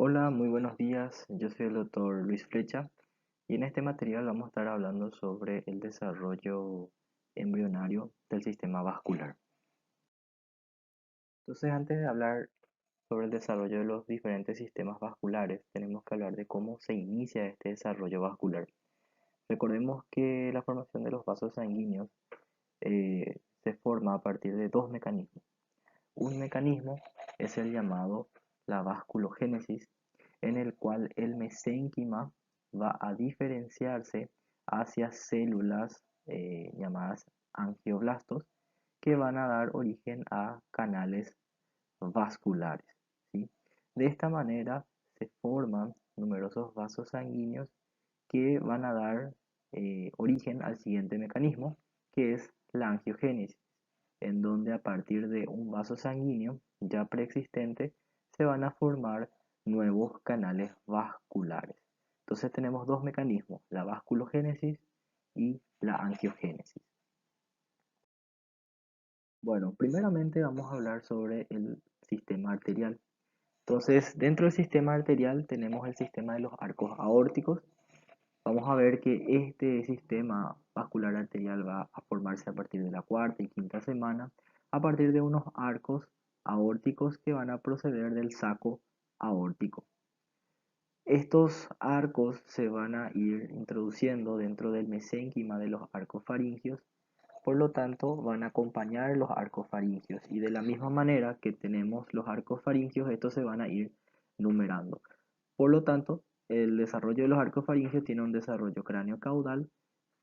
Hola, muy buenos días. Yo soy el doctor Luis Flecha y en este material vamos a estar hablando sobre el desarrollo embrionario del sistema vascular. Entonces, antes de hablar sobre el desarrollo de los diferentes sistemas vasculares, tenemos que hablar de cómo se inicia este desarrollo vascular. Recordemos que la formación de los vasos sanguíneos se forma a partir de dos mecanismos. Un mecanismo es el llamado la vasculogénesis, en el cual el mesénquima va a diferenciarse hacia células llamadas angioblastos que van a dar origen a canales vasculares, ¿sí? De esta manera se forman numerosos vasos sanguíneos que van a dar origen al siguiente mecanismo, que es la angiogénesis, en donde a partir de un vaso sanguíneo ya preexistente se van a formar nuevos canales vasculares. Entonces tenemos dos mecanismos, la vasculogénesis y la angiogénesis. Bueno, primeramente vamos a hablar sobre el sistema arterial. Entonces, dentro del sistema arterial tenemos el sistema de los arcos aórticos. Vamos a ver que este sistema vascular arterial va a formarse a partir de la cuarta y quinta semana, a partir de unos arcos aórticos que van a proceder del saco aórtico. Estos arcos se van a ir introduciendo dentro del mesénquima de los arcos faringios, por lo tanto van a acompañar los arcos faringios y de la misma manera que tenemos los arcos faringios, estos se van a ir numerando. Por lo tanto, el desarrollo de los arcos faringios tiene un desarrollo cráneo-caudal,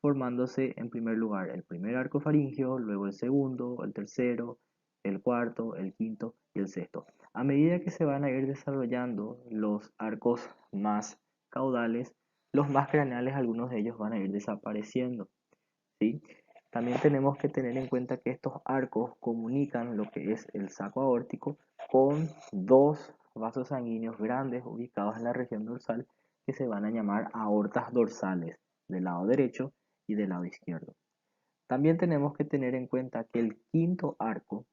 formándose en primer lugar el primer arco faringio, luego el segundo, el tercero, el cuarto, el quinto y el sexto. A medida que se van a ir desarrollando los arcos más caudales, los más craneales, algunos de ellos van a ir desapareciendo, ¿sí? También tenemos que tener en cuenta que estos arcos comunican lo que es el saco aórtico con dos vasos sanguíneos grandes ubicados en la región dorsal que se van a llamar aortas dorsales del lado derecho y del lado izquierdo. También tenemos que tener en cuenta que el quinto arco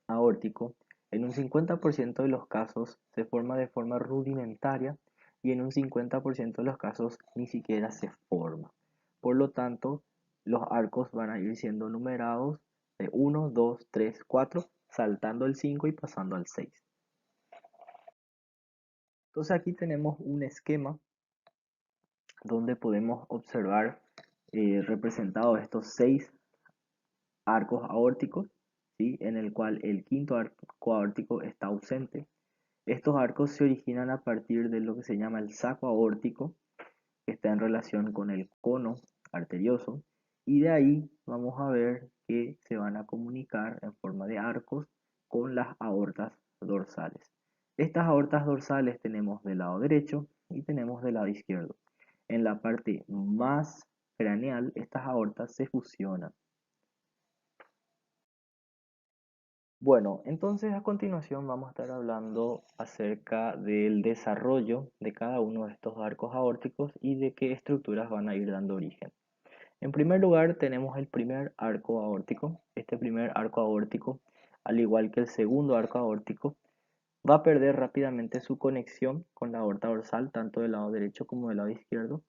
aórtico en un 50% de los casos se forma de forma rudimentaria y en un 50% de los casos ni siquiera se forma. Por lo tanto, los arcos van a ir siendo numerados de 1, 2, 3, 4, saltando el 5 y pasando al 6. Entonces aquí tenemos un esquema donde podemos observar representados estos 6 arcos aórticos, ¿sí? En el cual el quinto arco aórtico está ausente. Estos arcos se originan a partir de lo que se llama el saco aórtico, que está en relación con el cono arterioso, y de ahí vamos a ver que se van a comunicar en forma de arcos con las aortas dorsales. Estas aortas dorsales tenemos del lado derecho y tenemos del lado izquierdo. En la parte más craneal, estas aortas se fusionan. Bueno, entonces a continuación vamos a estar hablando acerca del desarrollo de cada uno de estos arcos aórticos y de qué estructuras van a ir dando origen. En primer lugar tenemos el primer arco aórtico. Este primer arco aórtico, al igual que el segundo arco aórtico, va a perder rápidamente su conexión con la aorta dorsal, tanto del lado derecho como del lado izquierdo.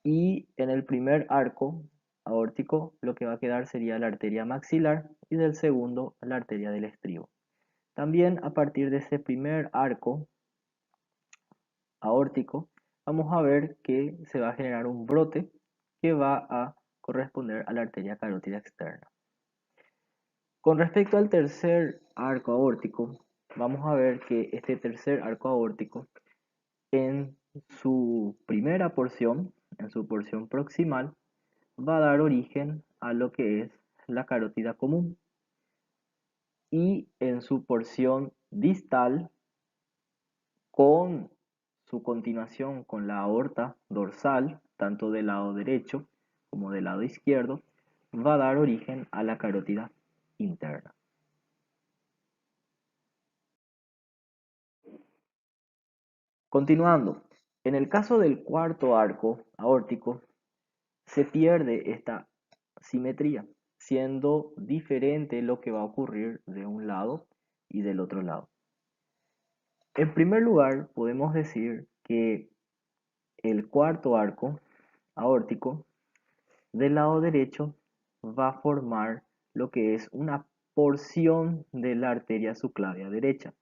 Y en el primer arco aórtico lo que va a quedar sería la arteria maxilar y del segundo la arteria del estribo. También a partir de ese primer arco aórtico vamos a ver que se va a generar un brote que va a corresponder a la arteria carótida externa. Con respecto al tercer arco aórtico, vamos a ver que este tercer arco aórtico en su primera porción, en su porción proximal, va a dar origen a lo que es la carótida común y en su porción distal, con su continuación con la aorta dorsal, tanto del lado derecho como del lado izquierdo, va a dar origen a la carótida interna. Continuando, en el caso del cuarto arco aórtico, se pierde esta simetría, siendo diferente lo que va a ocurrir de un lado y del otro lado. En primer lugar, podemos decir que el cuarto arco aórtico del lado derecho va a formar lo que es una porción de la arteria subclavia derecha.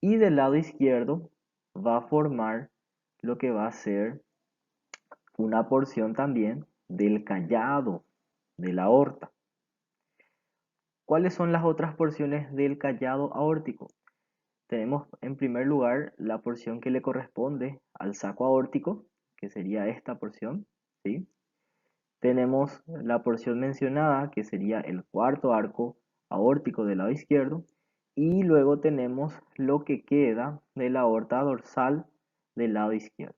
Y del lado izquierdo va a formar lo que va a ser una porción también del callado de la aorta. ¿Cuáles son las otras porciones del callado aórtico? Tenemos en primer lugar la porción que le corresponde al saco aórtico, que sería esta porción, ¿sí? Tenemos la porción mencionada, que sería el cuarto arco aórtico del lado izquierdo, y luego tenemos lo que queda de la aorta dorsal del lado izquierdo.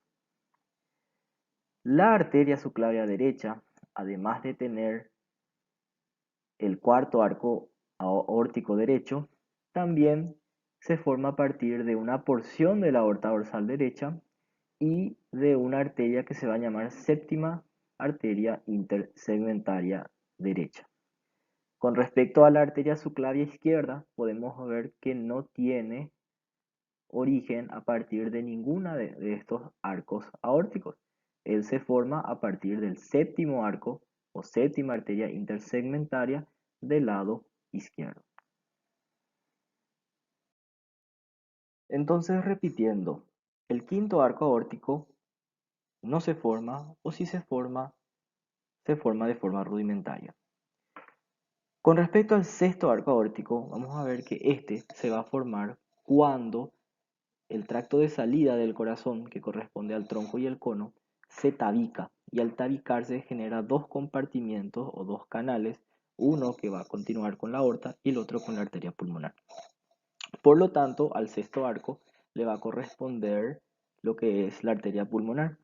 La arteria subclavia derecha, además de tener el cuarto arco aórtico derecho, también se forma a partir de una porción de la aorta dorsal derecha y de una arteria que se va a llamar séptima arteria intersegmentaria derecha. Con respecto a la arteria subclavia izquierda, podemos ver que no tiene origen a partir de ninguna de estos arcos aórticos. Él se forma a partir del séptimo arco o séptima arteria intersegmentaria del lado izquierdo. Entonces, repitiendo, el quinto arco aórtico no se forma, o si se forma de forma rudimentaria. Con respecto al sexto arco aórtico, vamos a ver que este se va a formar cuando el tracto de salida del corazón, que corresponde al tronco y el cono, se tabica, y al tabicarse genera dos compartimientos o dos canales, uno que va a continuar con la aorta y el otro con la arteria pulmonar. Por lo tanto, al sexto arco le va a corresponder lo que es la arteria pulmonar.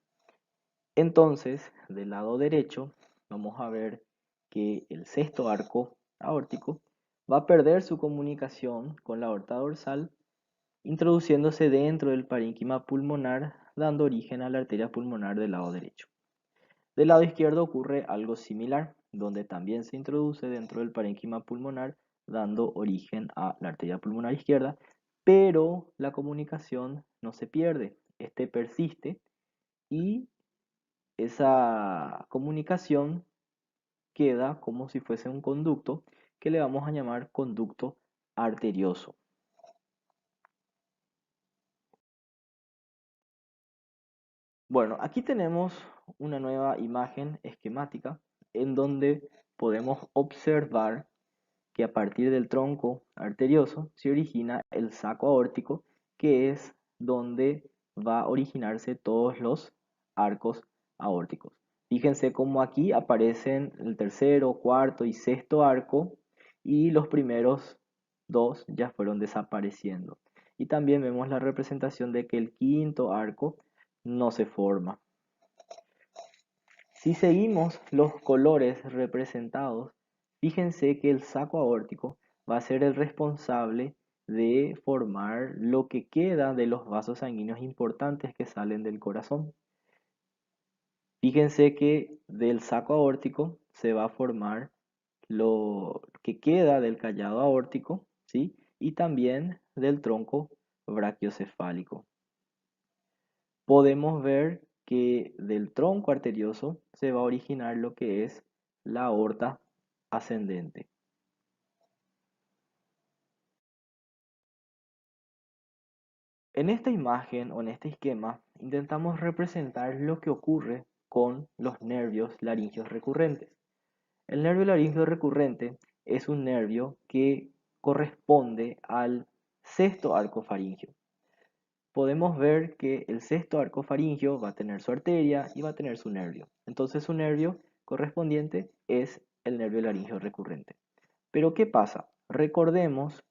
Entonces, del lado derecho, vamos a ver que el sexto arco aórtico va a perder su comunicación con la aorta dorsal, introduciéndose dentro del parénquima pulmonar, dando origen a la arteria pulmonar del lado derecho. Del lado izquierdo ocurre algo similar, donde también se introduce dentro del parénquima pulmonar, dando origen a la arteria pulmonar izquierda, pero la comunicación no se pierde, este persiste y esa comunicación queda como si fuese un conducto que le vamos a llamar conducto arterioso. Bueno, aquí tenemos una nueva imagen esquemática en donde podemos observar que a partir del tronco arterioso se origina el saco aórtico, que es donde va a originarse todos los arcos aórticos. Fíjense cómo aquí aparecen el tercero, cuarto y sexto arco y los primeros dos ya fueron desapareciendo. Y también vemos la representación de que el quinto arco no se forma. Si seguimos los colores representados, fíjense que el saco aórtico va a ser el responsable de formar lo que queda de los vasos sanguíneos importantes que salen del corazón. Fíjense que del saco aórtico se va a formar lo que queda del callado aórtico, ¿sí? Y también del tronco brachiocefálico. Podemos ver que del tronco arterioso se va a originar lo que es la aorta ascendente. En esta imagen o en este esquema intentamos representar lo que ocurre con los nervios laringeos recurrentes. El nervio laríngeo recurrente es un nervio que corresponde al sexto arco faríngeo. Podemos ver que el sexto arco faríngeo va a tener su arteria y va a tener su nervio. Entonces su nervio correspondiente es el nervio laríngeo recurrente. Pero ¿qué pasa? Recordemos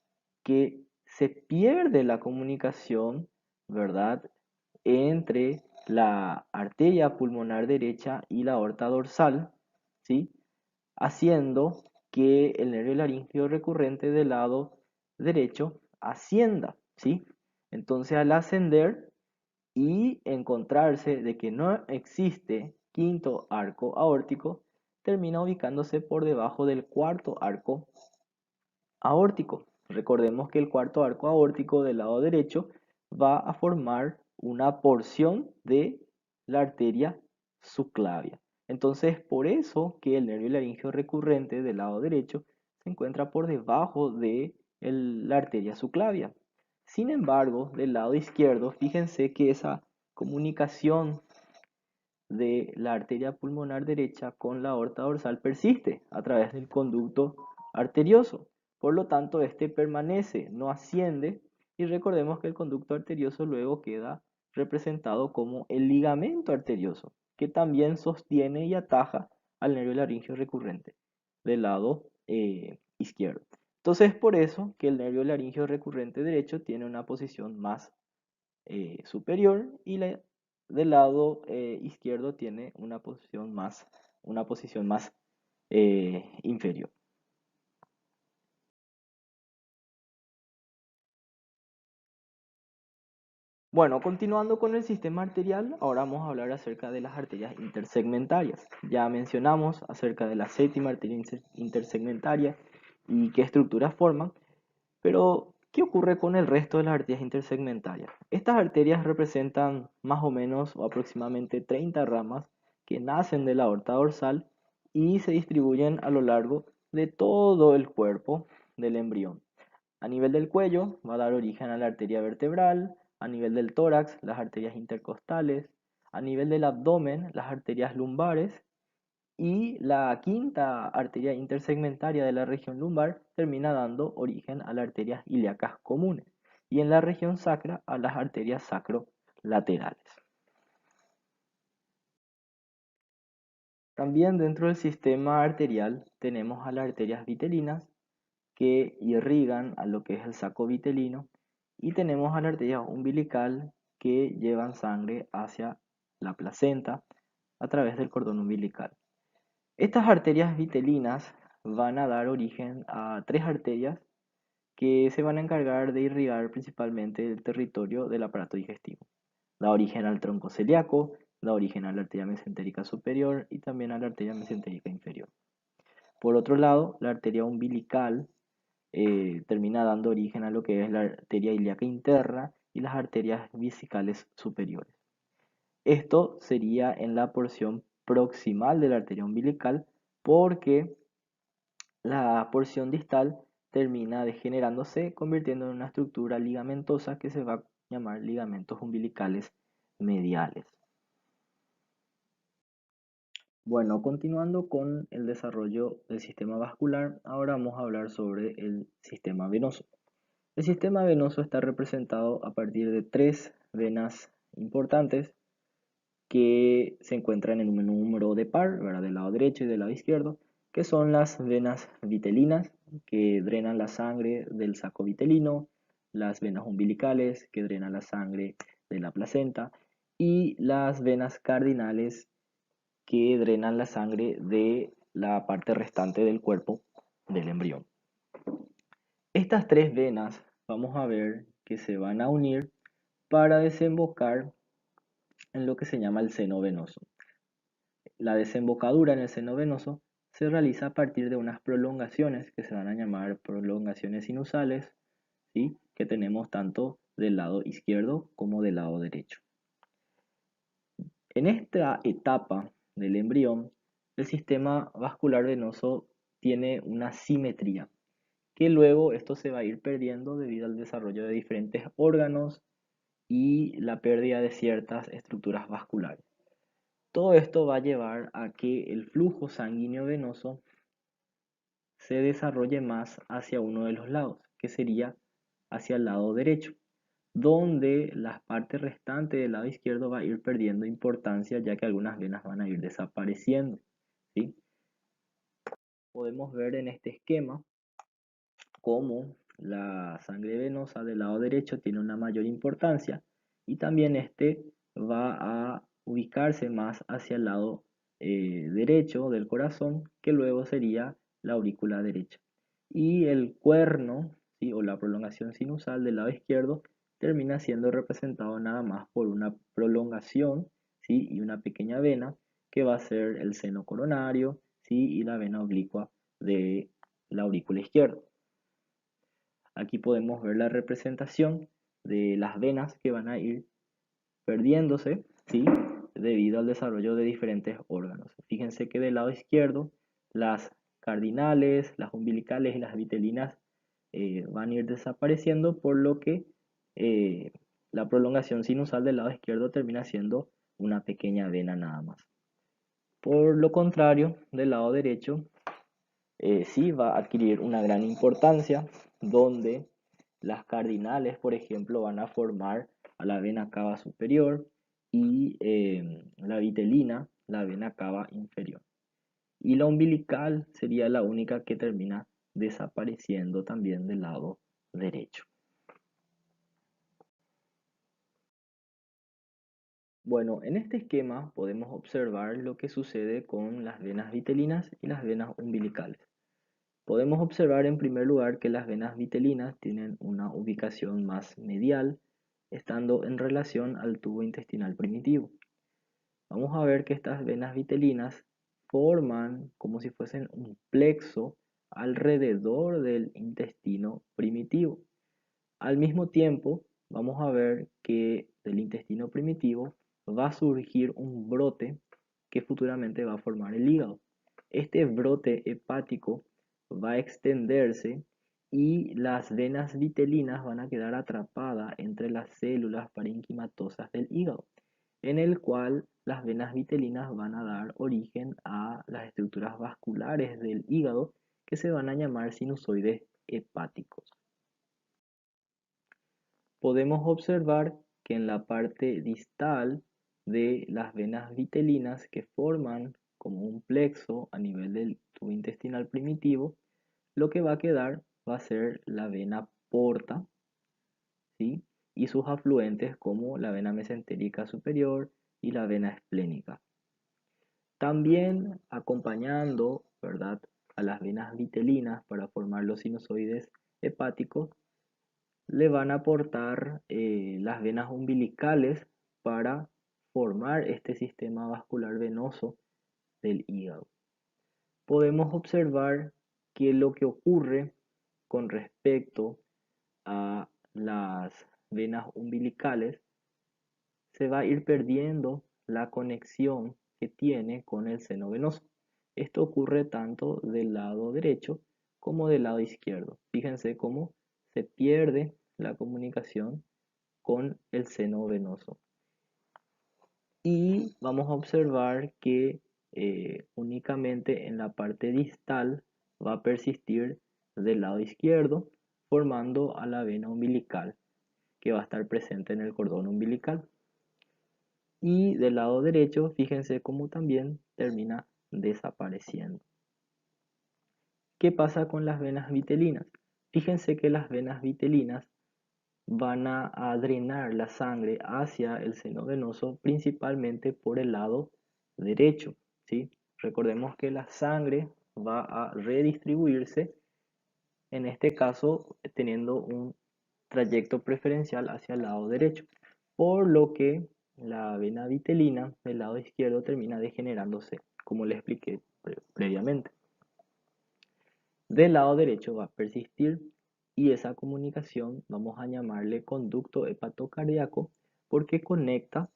que se pierde la comunicación, ¿verdad?, entre la arteria pulmonar derecha y la aorta dorsal, ¿sí?, haciendo que el nervio laríngeo recurrente del lado derecho ascienda, ¿sí? Entonces, al ascender y encontrarse de que no existe quinto arco aórtico, termina ubicándose por debajo del cuarto arco aórtico, Recordemos que el cuarto arco aórtico del lado derecho va a formar una porción de la arteria subclavia. Entonces, por eso que el nervio laríngeo recurrente del lado derecho se encuentra por debajo de la arteria subclavia. Sin embargo, del lado izquierdo, fíjense que esa comunicación de la arteria pulmonar derecha con la aorta dorsal persiste a través del conducto arterioso. Por lo tanto, este permanece, no asciende, y recordemos que el conducto arterioso luego queda representado como el ligamento arterioso, que también sostiene y ataja al nervio laríngeo recurrente del lado izquierdo. Entonces, por eso que el nervio laríngeo recurrente derecho tiene una posición más superior y del lado izquierdo tiene una posición más inferior. Bueno, continuando con el sistema arterial, ahora vamos a hablar acerca de las arterias intersegmentarias. Ya mencionamos acerca de la séptima arteria intersegmentaria y qué estructuras forman, pero ¿qué ocurre con el resto de las arterias intersegmentarias? Estas arterias representan más o menos o aproximadamente 30 ramas que nacen de la aorta dorsal y se distribuyen a lo largo de todo el cuerpo del embrión. A nivel del cuello va a dar origen a la arteria vertebral, a nivel del tórax las arterias intercostales, a nivel del abdomen las arterias lumbares y la quinta arteria intersegmentaria de la región lumbar termina dando origen a las arterias ilíacas comunes y en la región sacra a las arterias sacrolaterales. También dentro del sistema arterial tenemos a las arterias vitelinas que irrigan a lo que es el saco vitelino y tenemos a la arteria umbilical que llevan sangre hacia la placenta a través del cordón umbilical. Estas arterias vitelinas van a dar origen a tres arterias que se van a encargar de irrigar principalmente el territorio del aparato digestivo. Da origen al tronco celíaco, da origen a la arteria mesentérica superior y también a la arteria mesentérica inferior. Por otro lado, la arteria umbilical termina dando origen a lo que es la arteria ilíaca interna y las arterias vesicales superiores. Esto sería en la porción proximal de la arteria umbilical porque la porción distal termina degenerándose, convirtiendo en una estructura ligamentosa que se va a llamar ligamentos umbilicales mediales. Bueno, continuando con el desarrollo del sistema vascular, ahora vamos a hablar sobre el sistema venoso. El sistema venoso está representado a partir de tres venas importantes que se encuentran en un número de par, ¿verdad? Del lado derecho y del lado izquierdo, que son las venas vitelinas, que drenan la sangre del saco vitelino, las venas umbilicales, que drenan la sangre de la placenta, y las venas cardinales, que drenan la sangre de la parte restante del cuerpo del embrión. Estas tres venas vamos a ver que se van a unir para desembocar en lo que se llama el seno venoso. La desembocadura en el seno venoso se realiza a partir de unas prolongaciones que se van a llamar prolongaciones sinusales, ¿sí? Que tenemos tanto del lado izquierdo como del lado derecho. En esta etapa del embrión, el sistema vascular venoso tiene una simetría, que luego esto se va a ir perdiendo debido al desarrollo de diferentes órganos y la pérdida de ciertas estructuras vasculares. Todo esto va a llevar a que el flujo sanguíneo venoso se desarrolle más hacia uno de los lados, que sería hacia el lado derecho, donde la parte restante del lado izquierdo va a ir perdiendo importancia ya que algunas venas van a ir desapareciendo, ¿sí? Podemos ver en este esquema cómo la sangre venosa del lado derecho tiene una mayor importancia y también este va a ubicarse más hacia el lado derecho del corazón, que luego sería la aurícula derecha. Y el cuerno, ¿sí? O la prolongación sinusal del lado izquierdo termina siendo representado nada más por una prolongación, ¿sí? Y una pequeña vena que va a ser el seno coronario, ¿sí? Y la vena oblicua de la aurícula izquierda. Aquí podemos ver la representación de las venas que van a ir perdiéndose, ¿sí? Debido al desarrollo de diferentes órganos. Fíjense que del lado izquierdo, las cardinales, las umbilicales y las vitelinas van a ir desapareciendo, por lo que la prolongación sinusal del lado izquierdo termina siendo una pequeña vena nada más. Por lo contrario, del lado derecho, sí va a adquirir una gran importancia, donde las cardinales, por ejemplo, van a formar a la vena cava superior y la vitelina, la vena cava inferior. Y la umbilical sería la única que termina desapareciendo también del lado derecho. Bueno, en este esquema podemos observar lo que sucede con las venas vitelinas y las venas umbilicales. Podemos observar en primer lugar que las venas vitelinas tienen una ubicación más medial, estando en relación al tubo intestinal primitivo. Vamos a ver que estas venas vitelinas forman como si fuesen un plexo alrededor del intestino primitivo. Al mismo tiempo, vamos a ver que del intestino primitivo va a surgir un brote que futuramente va a formar el hígado. Este brote hepático va a extenderse y las venas vitelinas van a quedar atrapadas entre las células parenquimatosas del hígado, en el cual las venas vitelinas van a dar origen a las estructuras vasculares del hígado que se van a llamar sinusoides hepáticos. Podemos observar que en la parte distal de las venas vitelinas que forman como un plexo a nivel del tubo intestinal primitivo, lo que va a quedar va a ser la vena porta, ¿sí? Y sus afluentes como la vena mesentérica superior y la vena esplénica. También acompañando, ¿verdad?, a las venas vitelinas para formar los sinusoides hepáticos, le van a aportar las venas umbilicales para formar este sistema vascular venoso del hígado. Podemos observar que lo que ocurre con respecto a las venas umbilicales, se va a ir perdiendo la conexión que tiene con el seno venoso. Esto ocurre tanto del lado derecho como del lado izquierdo. Fíjense cómo se pierde la comunicación con el seno venoso. Y vamos a observar que únicamente en la parte distal va a persistir del lado izquierdo, formando a la vena umbilical, que va a estar presente en el cordón umbilical. Y del lado derecho, fíjense cómo también termina desapareciendo. ¿Qué pasa con las venas vitelinas? Fíjense que las venas vitelinas van a drenar la sangre hacia el seno venoso principalmente por el lado derecho, ¿sí? Recordemos que la sangre va a redistribuirse, en este caso teniendo un trayecto preferencial hacia el lado derecho, por lo que la vena vitelina del lado izquierdo termina degenerándose, como les expliqué previamente. Del lado derecho va a persistir y esa comunicación vamos a llamarle conducto hepatocardíaco porque conecta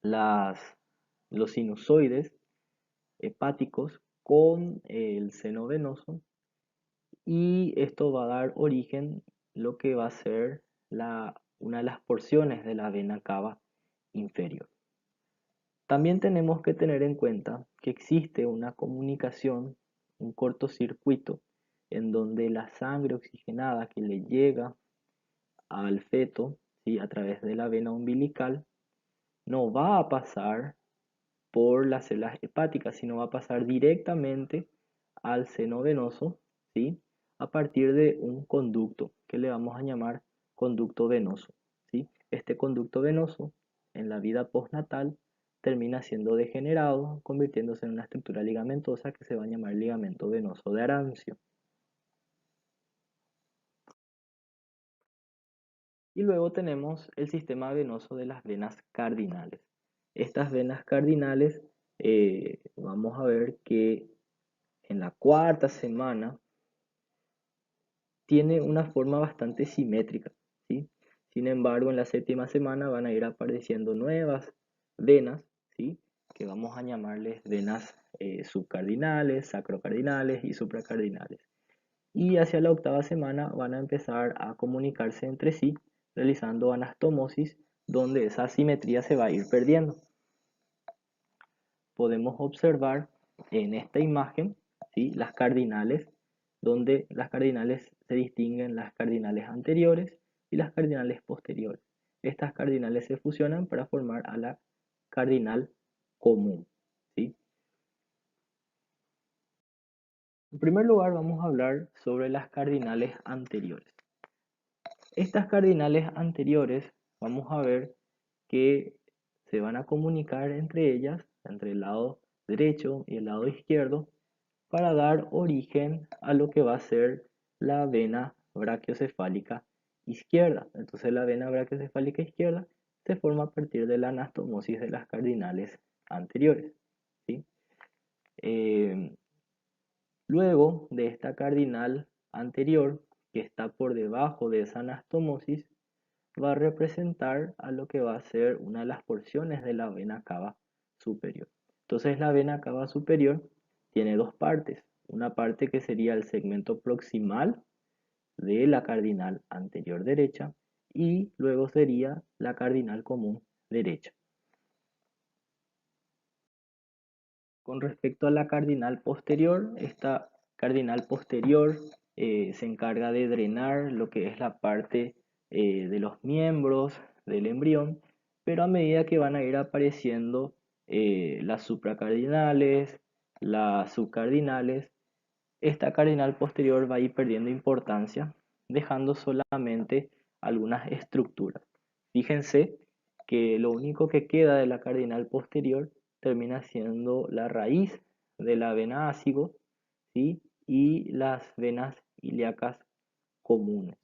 los sinusoides hepáticos con el seno venoso, y esto va a dar origen lo que va a ser una de las porciones de la vena cava inferior. También tenemos que tener en cuenta que existe una comunicación, un cortocircuito, en donde la sangre oxigenada que le llega al feto, ¿sí?, a través de la vena umbilical, no va a pasar por las células hepáticas, sino va a pasar directamente al seno venoso, ¿sí?, a partir de un conducto que le vamos a llamar conducto venoso, ¿sí? Este conducto venoso en la vida postnatal termina siendo degenerado, convirtiéndose en una estructura ligamentosa que se va a llamar ligamento venoso de Arancio. Y luego tenemos el sistema venoso de las venas cardinales. Estas venas cardinales, vamos a ver que en la cuarta semana tiene una forma bastante simétrica, ¿sí? Sin embargo, en la séptima semana van a ir apareciendo nuevas venas, ¿sí? Que vamos a llamarles venas subcardinales, sacrocardinales y supracardinales. Y hacia la octava semana van a empezar a comunicarse entre sí, realizando anastomosis, donde esa simetría se va a ir perdiendo. Podemos observar en esta imagen, ¿sí?, las cardinales, donde las cardinales se distinguen las cardinales anteriores y las cardinales posteriores. Estas cardinales se fusionan para formar a la cardinal común, ¿sí? En primer lugar vamos a hablar sobre las cardinales anteriores. Estas cardinales anteriores vamos a ver que se van a comunicar entre ellas, entre el lado derecho y el lado izquierdo, para dar origen a lo que va a ser la vena brachiocefálica izquierda. Entonces la vena brachiocefálica izquierda se forma a partir de la anastomosis de las cardinales anteriores, ¿sí? Eh, Luego de esta cardinal anterior, que está por debajo de esa anastomosis, va a representar a lo que va a ser una de las porciones de la vena cava superior. Entonces la vena cava superior tiene dos partes. Una parte que sería el segmento proximal de la cardinal anterior derecha y luego sería la cardinal común derecha. Con respecto a la cardinal posterior, esta cardinal posterior se encarga de drenar lo que es la parte de los miembros del embrión, pero a medida que van a ir apareciendo las supracardinales, las subcardinales, esta cardinal posterior va a ir perdiendo importancia, dejando solamente algunas estructuras. Fíjense que lo único que queda de la cardinal posterior termina siendo la raíz de la vena ácigo, ¿sí?, y las venas ilíacas comunes.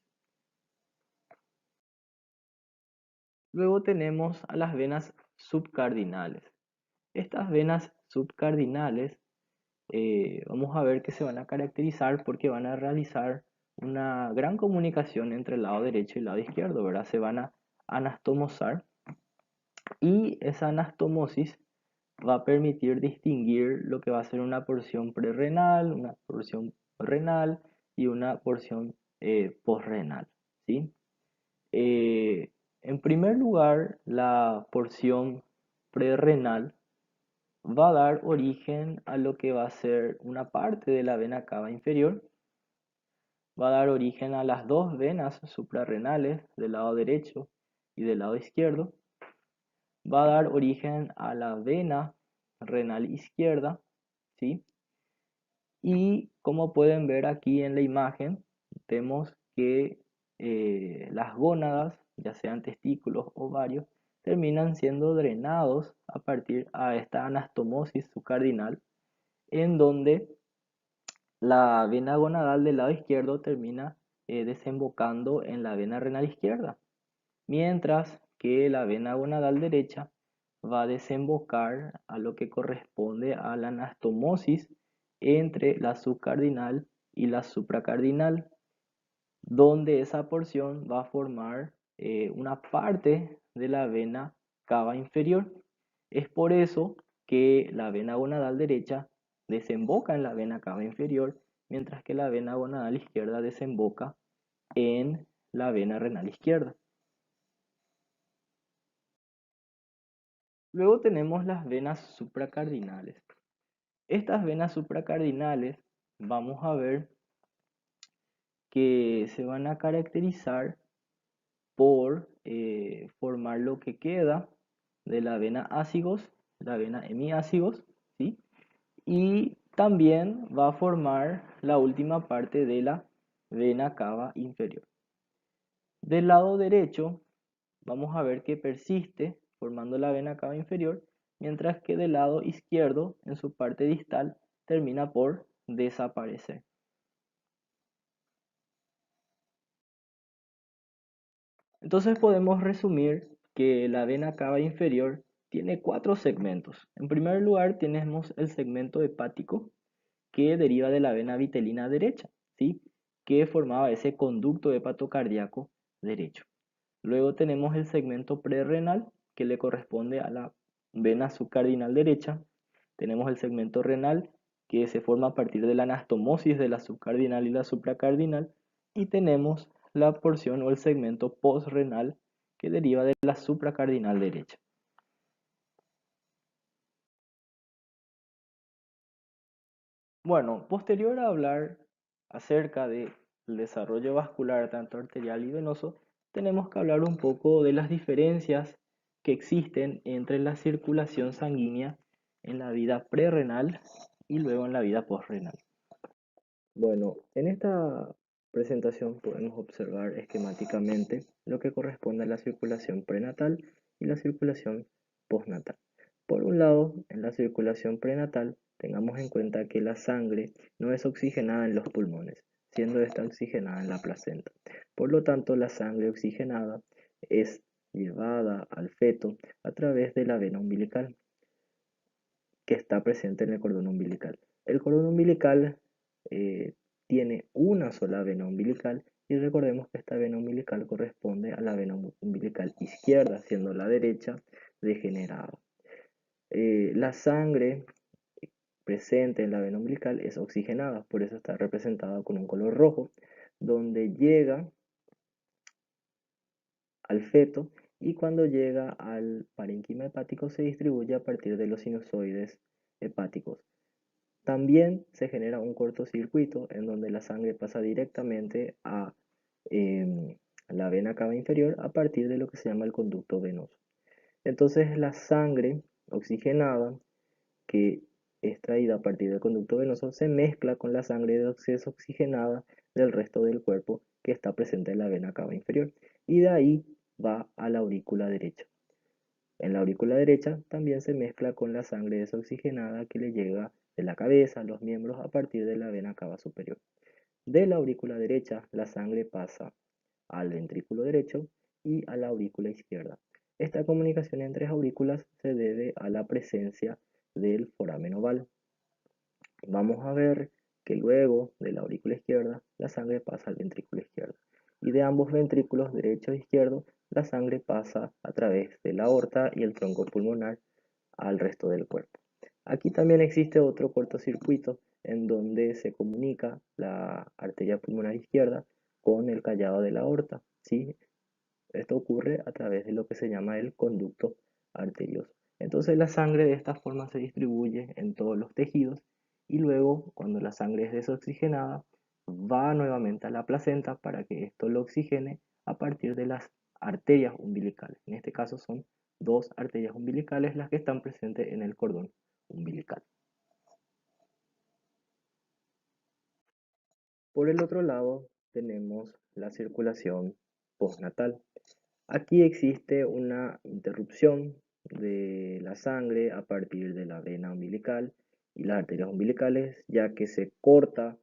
Luego tenemos a las venas subcardinales. Estas venas subcardinales vamos a ver que se van a caracterizar porque van a realizar una gran comunicación entre el lado derecho y el lado izquierdo, ¿verdad? Se van a anastomosar y esa anastomosis va a permitir distinguir lo que va a ser una porción prerrenal, una porción renal y una porción posrenal, ¿sí? Eh, en primer lugar, la porción prerrenal va a dar origen a lo que va a ser una parte de la vena cava inferior, va a dar origen a las dos venas suprarrenales del lado derecho y del lado izquierdo, va a dar origen a la vena renal izquierda, ¿sí? Y como pueden ver aquí en la imagen, vemos que las gónadas, ya sean testículos o ovarios, terminan siendo drenados a partir de esta anastomosis subcardinal, en donde la vena gonadal del lado izquierdo termina desembocando en la vena renal izquierda, mientras que la vena gonadal derecha va a desembocar a lo que corresponde a la anastomosis entre la subcardinal y la supracardinal, donde esa porción va a formar una parte de la vena cava inferior. Es por eso que la vena gonadal derecha desemboca en la vena cava inferior, mientras que la vena gonadal izquierda desemboca en la vena renal izquierda. Luego tenemos las venas supracardinales. Estas venas supracardinales vamos a ver que se van a caracterizar por formar lo que queda de la vena ácigos, la vena hemiácigos, ¿sí? Y también va a formar la última parte de la vena cava inferior. Del lado derecho vamos a ver que persiste formando la vena cava inferior, mientras que del lado izquierdo, en su parte distal, termina por desaparecer. Entonces podemos resumir que la vena cava inferior tiene cuatro segmentos. En primer lugar tenemos el segmento hepático, que deriva de la vena vitelina derecha, ¿sí? que formaba ese conducto hepatocardíaco derecho. Luego tenemos el segmento prerrenal que le corresponde a la vena subcardinal derecha. Tenemos el segmento renal que se forma a partir de la anastomosis de la subcardinal y la supracardinal. Y tenemos la porción o el segmento postrenal que deriva de la supracardinal derecha. Bueno, posterior a hablar acerca del desarrollo vascular tanto arterial y venoso, tenemos que hablar un poco de las diferencias que existen entre la circulación sanguínea en la vida prerrenal y luego en la vida postrenal. Bueno, en esta presentación podemos observar esquemáticamente lo que corresponde a la circulación prenatal y la circulación postnatal. Por un lado, en la circulación prenatal, tengamos en cuenta que la sangre no es oxigenada en los pulmones, siendo esta oxigenada en la placenta. Por lo tanto, la sangre oxigenada es llevada al feto a través de la vena umbilical, que está presente en el cordón umbilical. El cordón umbilical eh, tiene una sola vena umbilical y recordemos que esta vena umbilical corresponde a la vena umbilical izquierda, siendo la derecha degenerada. La sangre presente en la vena umbilical es oxigenada, por eso está representada con un color rojo, donde llega al feto y cuando llega al parénquima hepático se distribuye a partir de los sinusoides hepáticos. También se genera un cortocircuito en donde la sangre pasa directamente a la vena cava inferior a partir de lo que se llama el conducto venoso. Entonces la sangre oxigenada que es traída a partir del conducto venoso se mezcla con la sangre desoxigenada del resto del cuerpo que está presente en la vena cava inferior y de ahí va a la aurícula derecha. En la aurícula derecha también se mezcla con la sangre desoxigenada que le llega de la cabeza a los miembros a partir de la vena cava superior. De la aurícula derecha la sangre pasa al ventrículo derecho y a la aurícula izquierda. Esta comunicación entre aurículas se debe a la presencia del foramen oval. Vamos a ver que luego de la aurícula izquierda la sangre pasa al ventrículo izquierdo y de ambos ventrículos derecho e izquierdo la sangre pasa a través de la aorta y el tronco pulmonar al resto del cuerpo. Aquí también existe otro cortocircuito en donde se comunica la arteria pulmonar izquierda con el callado de la aorta, ¿sí? Esto ocurre a través de lo que se llama el conducto arterioso. Entonces la sangre de esta forma se distribuye en todos los tejidos y luego cuando la sangre es desoxigenada va nuevamente a la placenta para que esto lo oxigene a partir de las arterias umbilicales. En este caso son dos arterias umbilicales las que están presentes en el cordón umbilical. Por el otro lado tenemos la circulación postnatal. Aquí existe una interrupción de la sangre a partir de la vena umbilical y las arterias umbilicales, ya que se corta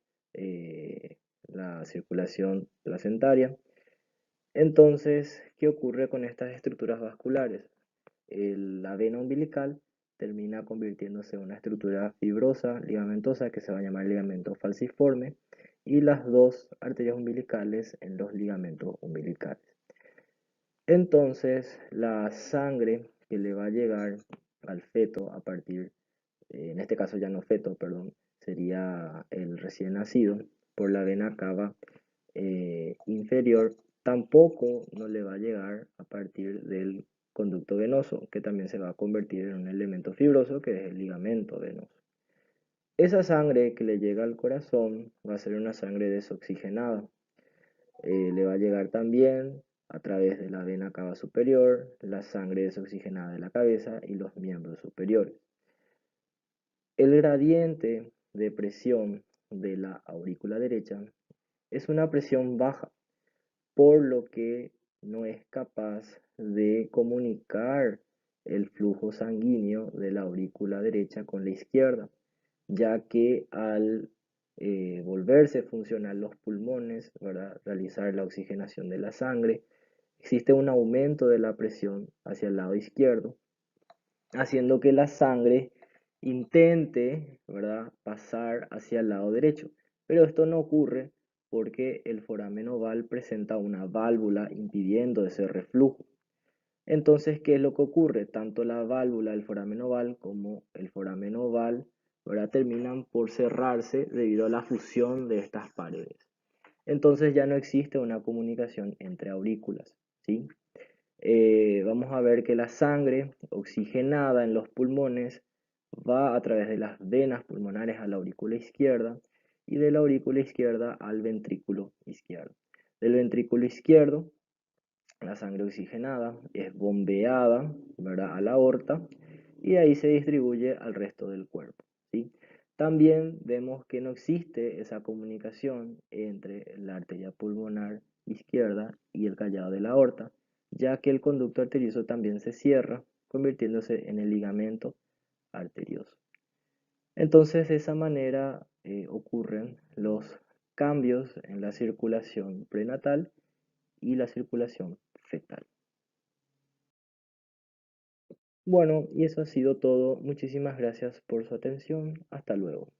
la circulación placentaria. Entonces, ¿qué ocurre con estas estructuras vasculares? La vena umbilical termina convirtiéndose en una estructura fibrosa, ligamentosa, que se va a llamar ligamento falciforme, y las dos arterias umbilicales en los ligamentos umbilicales. Entonces, la sangre que le va a llegar al feto a partir, en este caso ya no feto, perdón, sería el recién nacido, por la vena cava inferior, tampoco no le va a llegar a partir del conducto venoso, que también se va a convertir en un elemento fibroso, que es el ligamento venoso. Esa sangre que le llega al corazón va a ser una sangre desoxigenada. Le va a llegar también a través de la vena cava superior, la sangre desoxigenada de la cabeza y los miembros superiores. El gradiente de presión de la aurícula derecha es una presión baja, por lo que no es capaz de comunicar el flujo sanguíneo de la aurícula derecha con la izquierda, ya que al volverse funcional los pulmones, ¿verdad? Realizar la oxigenación de la sangre, existe un aumento de la presión hacia el lado izquierdo, haciendo que la sangre intente, ¿verdad?, pasar hacia el lado derecho. Pero esto no ocurre porque el foramen oval presenta una válvula impidiendo ese reflujo. Entonces, ¿qué es lo que ocurre? Tanto la válvula del foramen oval como el foramen oval, ¿verdad?, terminan por cerrarse debido a la fusión de estas paredes. Entonces ya no existe una comunicación entre aurículas, ¿sí? Vamos a ver que la sangre oxigenada en los pulmones va a través de las venas pulmonares a la aurícula izquierda y de la aurícula izquierda al ventrículo izquierdo. Del ventrículo izquierdo, la sangre oxigenada es bombeada, ¿verdad?, a la aorta y ahí se distribuye al resto del cuerpo, ¿sí? También vemos que no existe esa comunicación entre la arteria pulmonar izquierda y el callado de la aorta, ya que el conducto arterioso también se cierra, convirtiéndose en el ligamento arterioso. Entonces, de esa manera ocurren los cambios en la circulación prenatal y la circulación fetal. Bueno, y eso ha sido todo. Muchísimas gracias por su atención. Hasta luego.